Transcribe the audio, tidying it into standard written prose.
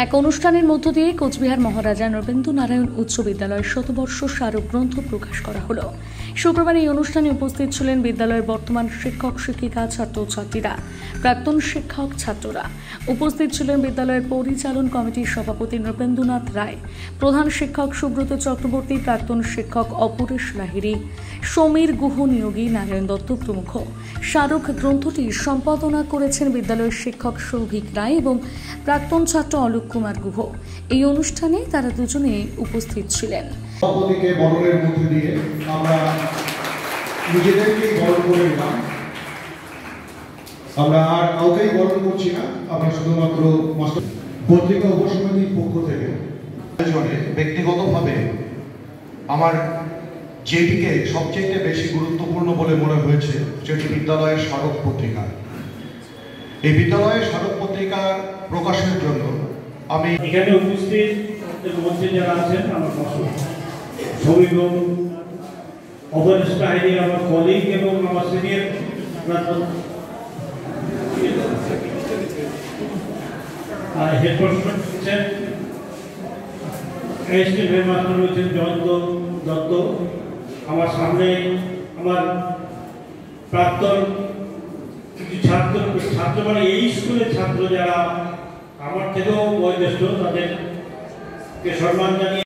এক অনুষ্ঠানের মধ্য দিয়ে কোচবিহার মহারাজা নবেন্দু নারায়ণ উচ্চ বিদ্যালয়ের শতবর্ষ স্মারক গ্রন্থ প্রকাশ করা হলো। শুক্রবার এই অনুষ্ঠানে উপস্থিত ছিলেন বিদ্যালয়ের বর্তমান শিক্ষক শিক্ষিকা, ছাত্রছাত্রীরা, প্রাক্তন শিক্ষক, ছাত্ররা। উপস্থিত ছিলেন বিদ্যালয়ের পরিচালন কমিটির সভাপতি নৃপেন্দ্রনাথ রায়, প্রধান শিক্ষক সুব্রত চক্রবর্তী, প্রাক্তন শিক্ষক অপরেশ লাহিড়ী, সমীর গুহ নিয়োগী, নারায়ণ দত্ত প্রমুখ। স্মারক গ্রন্থটি সম্পাদনা করেছেন বিদ্যালয়ের শিক্ষক সৌভিক রায় এবং প্রাক্তন ছাত্র অলোক কুমার গুহ। এই অনুষ্ঠানে তারা দুজনে উপস্থিত ছিলেন। সভাপতিকে বরণের মধ্যে দিয়ে আমরা নিজেদেরকেই বরণ করে নিলাম। আমরা আর কাউকেই বরণ করছি না, আমরা শুধুমাত্র পত্রিকা উপসমিতির পক্ষ থেকে ব্যক্তিগতভাবে আমার যেটিকে সবচেয়ে বেশি গুরুত্বপূর্ণ বলে মনে হয়েছে সেটি বিদ্যালয়ের স্মারক পত্রিকা। এই বিদ্যালয়ের স্মারক পত্রিকা প্রকাশের জন্য আমি এখানে উপস্থিত মঞ্চে যারা আছেন আমার সমীর অপরেশ লাহিড়ী আমার কলিগ এবং আমার সিনিয়র হেডমাস্টার হচ্ছেন হেডমাস্টার হচ্ছেন জয়ন্ত দত্ত। আমার সামনে আমার প্রাক্তন কিছু ছাত্র মানে এই স্কুলের ছাত্র যারা আমার থেকেও বয়োজ্যেষ্ঠ, তাদেরকে সম্মান জানিয়ে